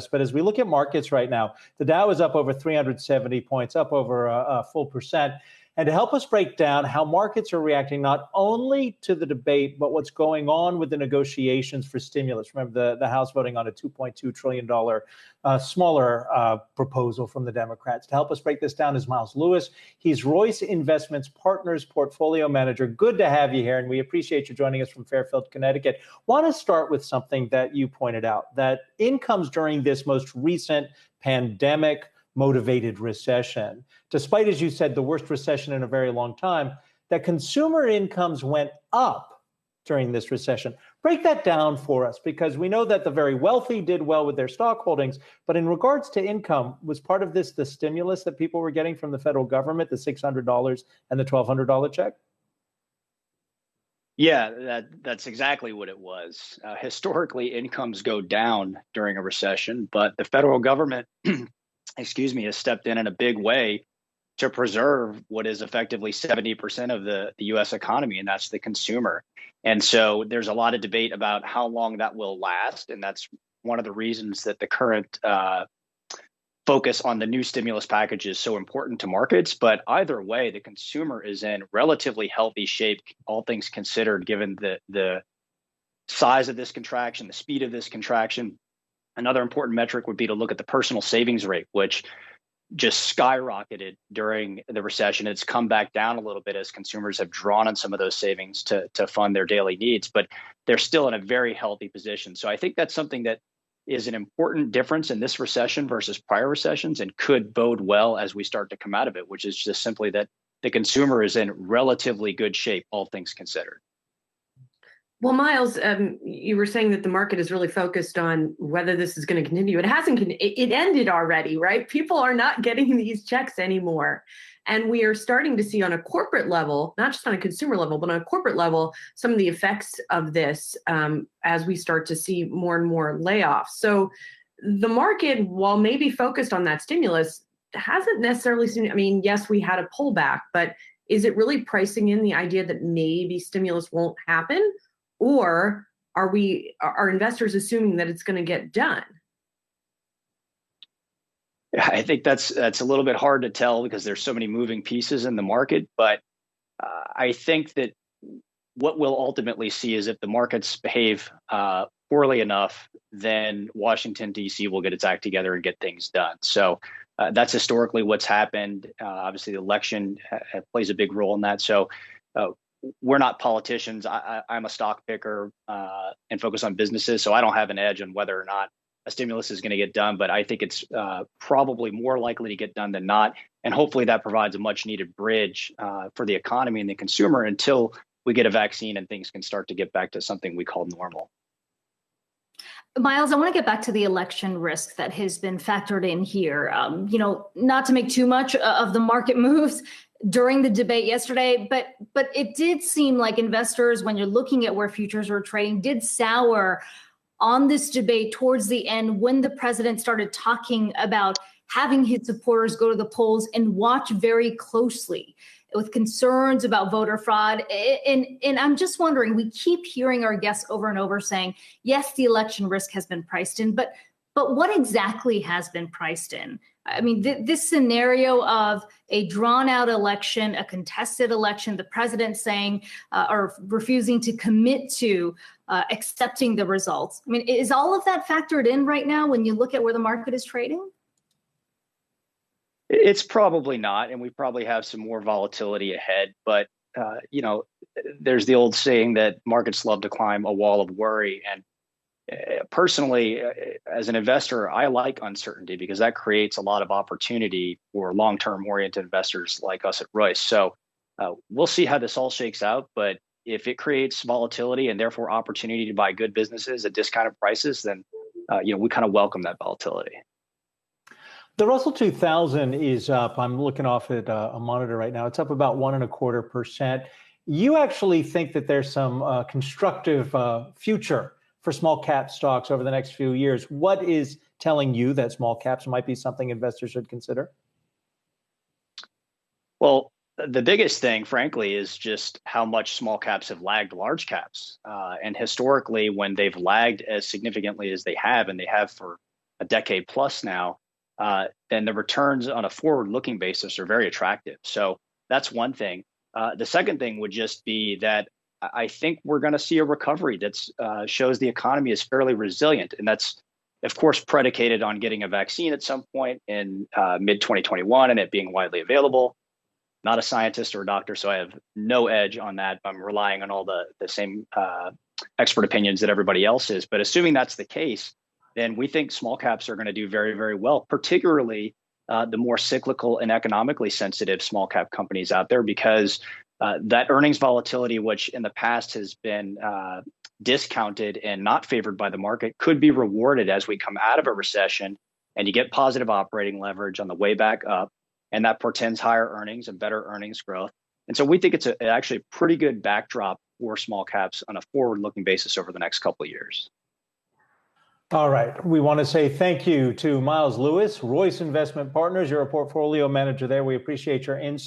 But as we look at markets right now, the Dow is up over 370 points, up over a full percent. And to help us break down how markets are reacting not only to the debate, but what's going on with the negotiations for stimulus. Remember, the House voting on a $2.2 trillion smaller proposal from the Democrats. To help us break this down is Miles Lewis. He's Royce Investments Partners Portfolio Manager. Good to have you here, and we appreciate you joining us from Fairfield, Connecticut. Want to start with something that you pointed out, that incomes during this most recent pandemic motivated recession, despite, as you said, the worst recession in a very long time, that consumer incomes went up during this recession. Break that down for us, because we know that the very wealthy did well with their stock holdings. But in regards to income, was part of this the stimulus that people were getting from the federal government, the $600 and the $1,200 check? Yeah, that's exactly what it was. Historically, incomes go down during a recession, but the federal government has stepped in a big way to preserve what is effectively 70% of the U.S. economy, and that's the consumer. And so there's a lot of debate about how long that will last, and that's one of the reasons that the current focus on the new stimulus package is so important to markets. But either way, the consumer is in relatively healthy shape, all things considered, given the size of this contraction, the speed of this contraction. Another important metric would be to look at the personal savings rate, which just skyrocketed during the recession. It's come back down a little bit as consumers have drawn on some of those savings to fund their daily needs, but they're still in a very healthy position. So I think that's something that is an important difference in this recession versus prior recessions and could bode well as we start to come out of it, which is just simply that the consumer is in relatively good shape, all things considered. Well, Miles, you were saying that the market is really focused on whether this is going to continue. It hasn't. It ended already, right? People are not getting these checks anymore. And we are starting to see on a corporate level, not just on a consumer level, but on a corporate level, some of the effects of this as we start to see more and more layoffs. So the market, while maybe focused on that stimulus, hasn't necessarily seen, I mean, yes, we had a pullback, but is it really pricing in the idea that maybe stimulus won't happen? Or are investors assuming that it's going to get done? I think that's a little bit hard to tell because there's so many moving pieces in the market. But I think that what we'll ultimately see is if the markets behave poorly enough, then Washington, D.C. will get its act together and get things done. So that's historically what's happened. Obviously, the election plays a big role in that. So we're not politicians. I'm a stock picker and focus on businesses. So I don't have an edge on whether or not a stimulus is going to get done. But I think it's probably more likely to get done than not. And hopefully that provides a much needed bridge for the economy and the consumer until we get a vaccine and things can start to get back to something we call normal. Miles, I want to get back to the election risk that has been factored in here. Not to make too much of the market moves during the debate yesterday, but it did seem like investors, when you're looking at where futures were trading, did sour on this debate towards the end when the president started talking about having his supporters go to the polls and watch very closely with concerns about voter fraud. And I'm just wondering, we keep hearing our guests over and over saying, yes, the election risk has been priced in, but what exactly has been priced in? I mean, this scenario of a drawn out election, a contested election, the president saying or refusing to commit to accepting the results. I mean, is all of that factored in right now when you look at where the market is trading? It's probably not, and we probably have some more volatility ahead. But, there's the old saying that markets love to climb a wall of worry. And personally, as an investor, I like uncertainty because that creates a lot of opportunity for long-term oriented investors like us at Royce. So we'll see how this all shakes out. But if it creates volatility and therefore opportunity to buy good businesses at discounted prices, then we kind of welcome that volatility. The Russell 2000 is up. I'm looking off at a monitor right now. It's up about 1.25%. You actually think that there's some constructive future for small cap stocks over the next few years. What is telling you that small caps might be something investors should consider? Well, the biggest thing, frankly, is just how much small caps have lagged large caps. And historically, when they've lagged as significantly as they have, and they have for a decade plus now, then the returns on a forward-looking basis are very attractive. So that's one thing. The second thing would just be that I think we're going to see a recovery that shows the economy is fairly resilient. And that's, of course, predicated on getting a vaccine at some point in mid-2021 and it being widely available. Not a scientist or a doctor, so I have no edge on that. I'm relying on all the same expert opinions that everybody else is. But assuming that's the case, then we think small caps are going to do very, very well, particularly the more cyclical and economically sensitive small cap companies out there, because that earnings volatility, which in the past has been discounted and not favored by the market, could be rewarded as we come out of a recession and you get positive operating leverage on the way back up. And that portends higher earnings and better earnings growth. And so we think it's actually a pretty good backdrop for small caps on a forward-looking basis over the next couple of years. All right. We want to say thank you to Miles Lewis, Royce Investment Partners. You're a portfolio manager there. We appreciate your insight.